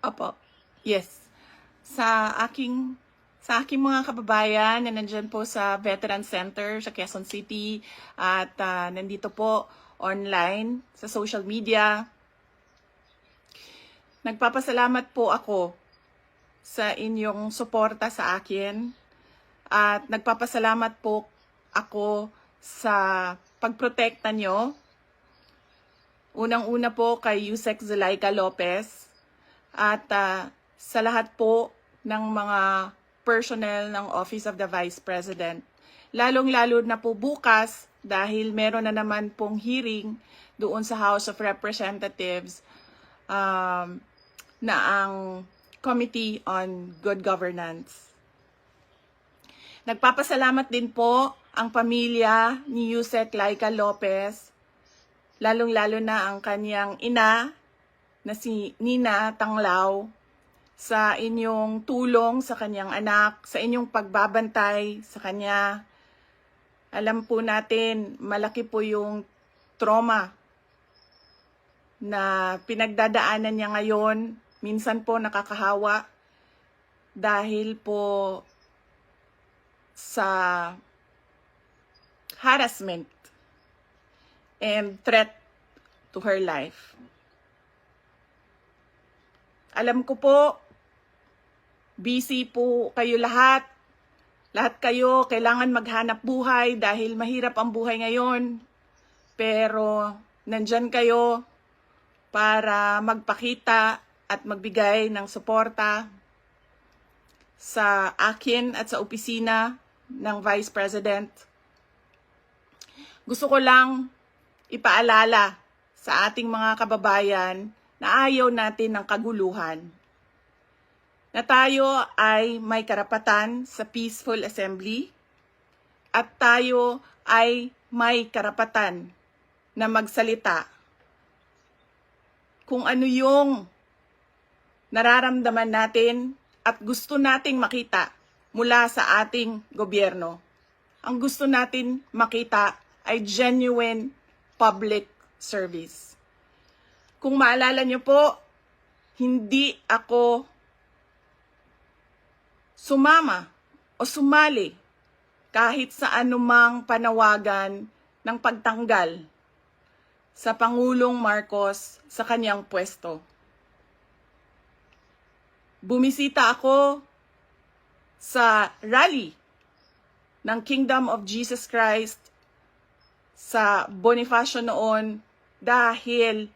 Opo. Yes. Sa aking sa aking mga kababayan na nandyan po sa Veteran Center sa Quezon City at nandito po online sa social media, nagpapasalamat po ako sa inyong suporta sa akin at nagpapasalamat po ako sa pagprotekta nyo. Unang-una po kay Yusek Zulaika Lopez at sa lahat po ng mga personnel ng Office of the Vice President. Lalong-lalo na po bukas dahil meron na naman pong hearing doon sa House of Representatives na ang Committee on Good Governance. Nagpapasalamat din po ang pamilya ni Yusek Laika Lopez, lalong-lalo na ang kanyang ina na si Nina Tanglao, sa inyong tulong sa kanyang anak, sa inyong pagbabantay sa kanya. Alam po natin, malaki po yung trauma na pinagdadaanan niya ngayon. Minsan po nakakahawa dahil po sa harassment and threat to her life. Alam ko po, busy po kayo lahat. Lahat kayo kailangan maghanap buhay dahil mahirap ang buhay ngayon. Pero nandyan kayo para magpakita at magbigay ng suporta sa akin at sa opisina ng Vice President. Gusto ko lang ipaalala sa ating mga kababayan na ayaw natin ng kaguluhan. Na tayo ay may karapatan sa peaceful assembly at tayo ay may karapatan na magsalita kung ano yung nararamdaman natin at gusto nating makita mula sa ating gobyerno. Ang gusto natin makita ay genuine public service. Kung maalala niyo po, hindi ako sumama o sumali kahit sa anumang panawagan ng pagtanggal sa Pangulong Marcos sa kanyang pwesto. Bumisita ako sa rally ng Kingdom of Jesus Christ sa Bonifacio noon dahil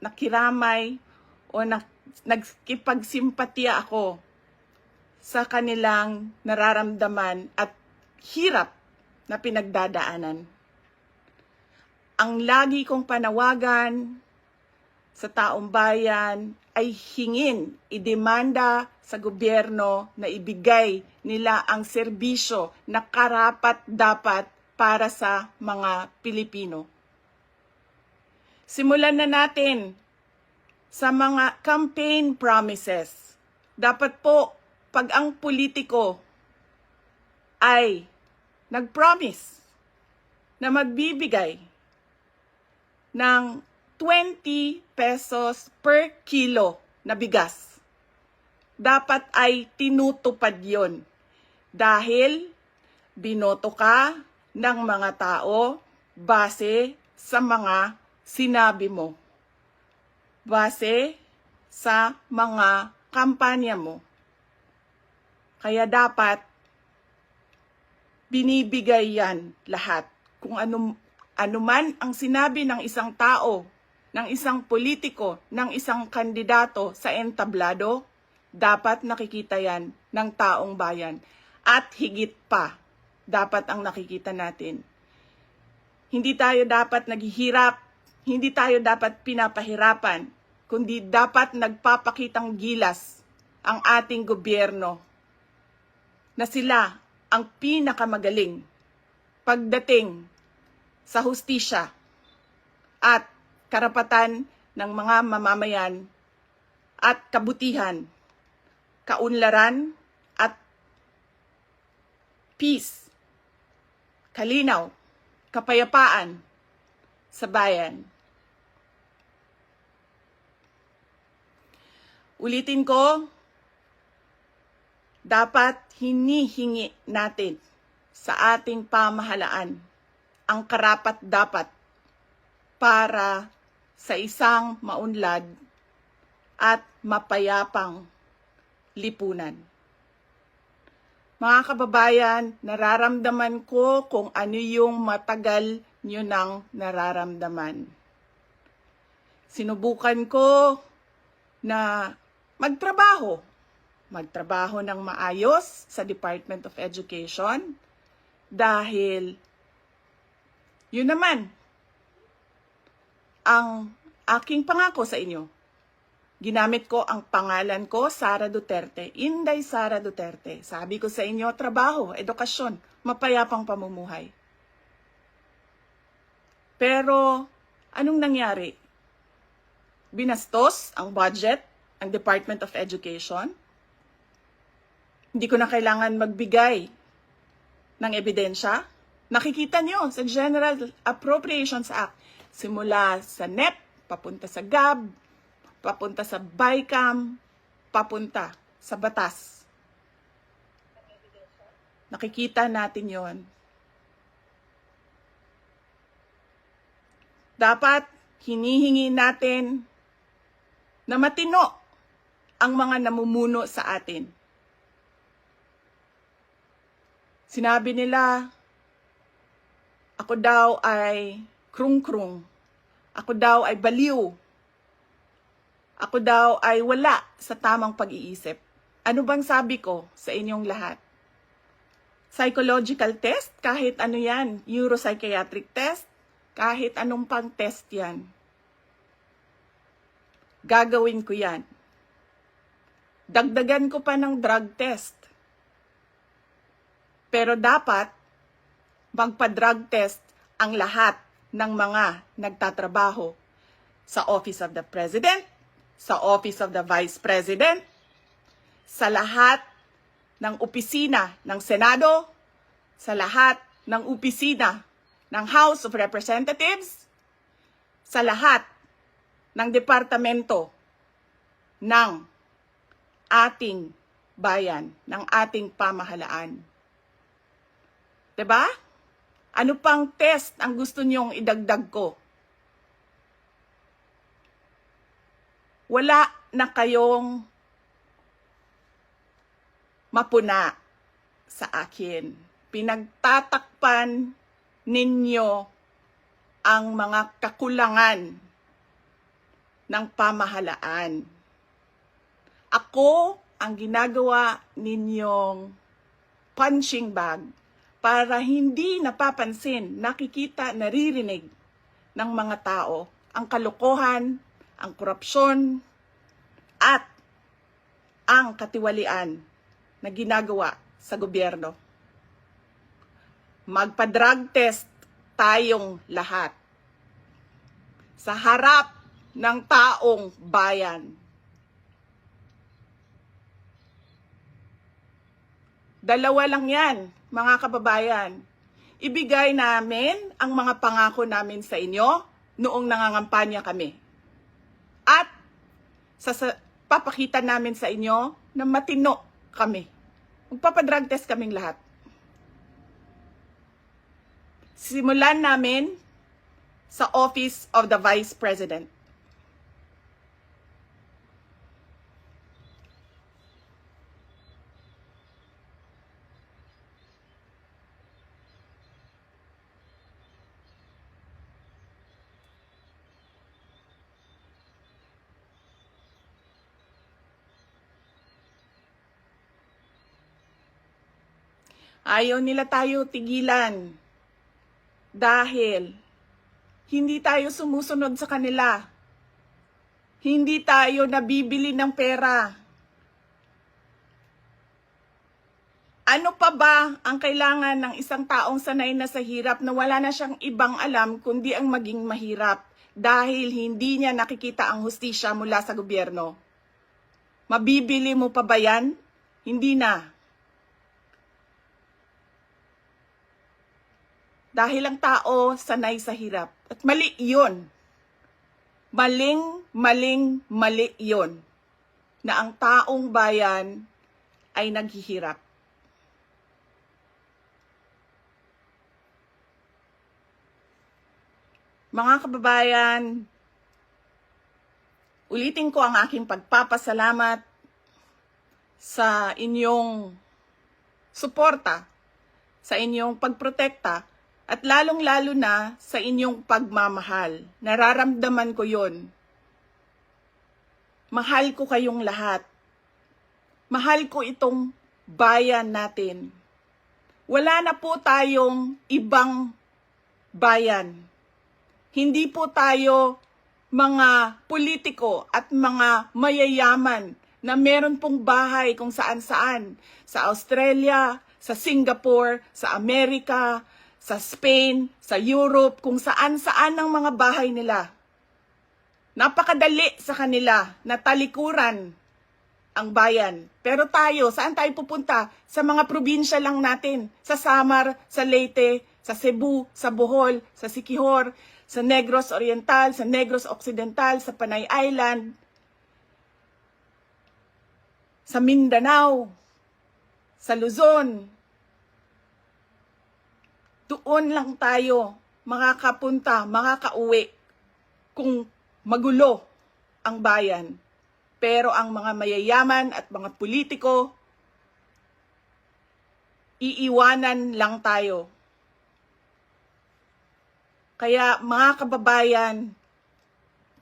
nakiramay o nagkipagsimpatiya ako sa kanilang nararamdaman at hirap na pinagdadaanan. Ang lagi kong panawagan sa taong bayan ay hingin, idemanda sa gobyerno na ibigay nila ang serbisyo na karapat-dapat para sa mga Pilipino. Simulan na natin sa mga campaign promises. Dapat po, pag ang politiko ay nag-promise na magbibigay ng 20 pesos per kilo na bigas, dapat ay tinutupad yon dahil binoto ka ng mga tao base sa mga sinabi mo, base sa mga kampanya mo. Kaya dapat binibigay yan lahat. Kung ano man ang sinabi ng isang tao, ng isang politiko, ng isang kandidato sa entablado, dapat nakikita yan ng taong bayan. At higit pa, dapat ang nakikita natin. Hindi tayo dapat naghihirap, hindi tayo dapat pinapahirapan, kundi dapat nagpapakitang gilas ang ating gobyerno na sila ang pinakamagaling pagdating sa hustisya at karapatan ng mga mamamayan at kabutihan, kaunlaran at peace, kalinaw, kapayapaan sa bayan. Ulitin ko, dapat hinihingi natin sa ating pamahalaan ang karapat-dapat para sa isang maunlad at mapayapang lipunan. Mga kababayan, nararamdaman ko kung ano yung matagal nyo nang nararamdaman. Sinubukan ko na magtrabaho ng maayos sa Department of Education dahil yun naman ang aking pangako sa inyo. Ginamit ko ang pangalan ko, Sara Duterte, Inday Sara Duterte. Sabi ko sa inyo, trabaho, edukasyon, mapayapang pamumuhay. Pero anong nangyari? Binastos ang budget, ang Department of Education. Hindi ko na kailangan magbigay ng ebidensya. Nakikita nyo sa General Appropriations Act, simula sa NEP, papunta sa GAB, papunta sa BICAM, papunta sa batas. Nakikita natin yon. Dapat hinihingi natin na matino ang mga namumuno sa atin. Sinabi nila, ako daw ay krung-krung. Ako daw ay baliw. Ako daw ay wala sa tamang pag-iisip. Ano bang sabi ko sa inyong lahat? Psychological test, kahit ano yan, neuropsychiatric test, kahit anong pang test yan. Gagawin ko yan. Dagdagan ko pa ng drug test. Pero dapat magpa-drug test ang lahat ng mga nagtatrabaho sa Office of the President, sa Office of the Vice President, sa lahat ng opisina ng Senado, sa lahat ng opisina ng House of Representatives, sa lahat ng departamento ng ating bayan, ng ating pamahalaan. 'Di ba? Ano pang test ang gusto niyong idagdag ko? Wala na kayong mapuna sa akin. Pinagtatakpan ninyo ang mga kakulangan ng pamahalaan. Ako ang ginagawa ninyong punching bag para hindi napapansin, nakikita, naririnig ng mga tao ang kalokohan, ang korupsyon, at ang katiwalian na ginagawa sa gobyerno. Magpa-drug test tayong lahat sa harap ng taong bayan. Dalawa lang yan, mga kababayan. Ibigay namin ang mga pangako namin sa inyo noong nangangampanya kami. At papakita namin sa inyo na matino kami. Magpapadrug test kaming lahat. Simulan namin sa Office of the Vice President. Ayaw nila tayo tigilan dahil hindi tayo sumusunod sa kanila. Hindi tayo nabibili ng pera. Ano pa ba ang kailangan ng isang taong sanay na sa hirap na wala na siyang ibang alam kundi ang maging mahirap dahil hindi niya nakikita ang hustisya mula sa gobyerno? Mabibili mo pa ba yan? Hindi na. Dahil ang tao sanay sa hirap. At mali yun. Mali yun. na ang taong bayan ay naghihirap. Mga kababayan, ulitin ko ang aking pagpapasalamat sa inyong suporta, sa inyong pagprotekta, at lalong-lalo na sa inyong pagmamahal. Nararamdaman ko yon. Mahal ko kayong lahat. Mahal ko itong bayan natin. Wala na po tayong ibang bayan. Hindi po tayo mga politiko at mga mayayaman na meron pong bahay kung saan-saan. Sa Australia, sa Singapore, sa Amerika, sa Spain, sa Europe, kung saan-saan ang mga bahay nila. Napakadali sa kanila na talikuran ang bayan. Pero tayo, saan tayo pupunta? Sa mga probinsya lang natin. Sa Samar, sa Leyte, sa Cebu, sa Bohol, sa Siquijor, sa Negros Oriental, sa Negros Occidental, sa Panay Island, sa Mindanao, sa Luzon. Doon lang tayo makakapunta, makakauwi kung magulo ang bayan. Pero ang mga mayayaman at mga politiko, iiwanan lang tayo. Kaya mga kababayan,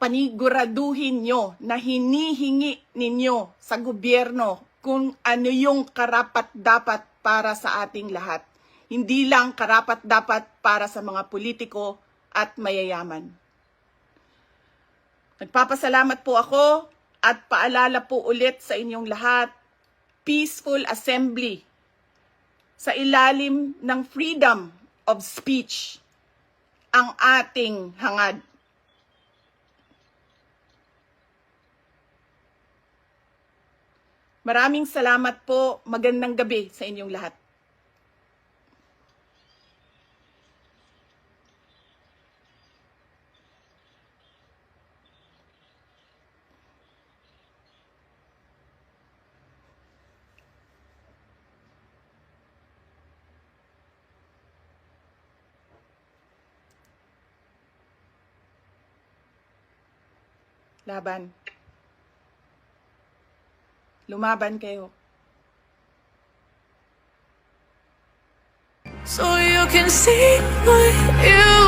paniguraduhin nyo na hinihingi ninyo sa gobyerno kung ano yung karapat-dapat para sa ating lahat. Hindi lang karapat-dapat para sa mga politiko at mayayaman. Nagpapasalamat po ako at paalala po ulit sa inyong lahat, peaceful assembly sa ilalim ng freedom of speech ang ating hangad. Maraming salamat po. Magandang gabi sa inyong lahat. Laban. Lumaban kayo. So you can see what you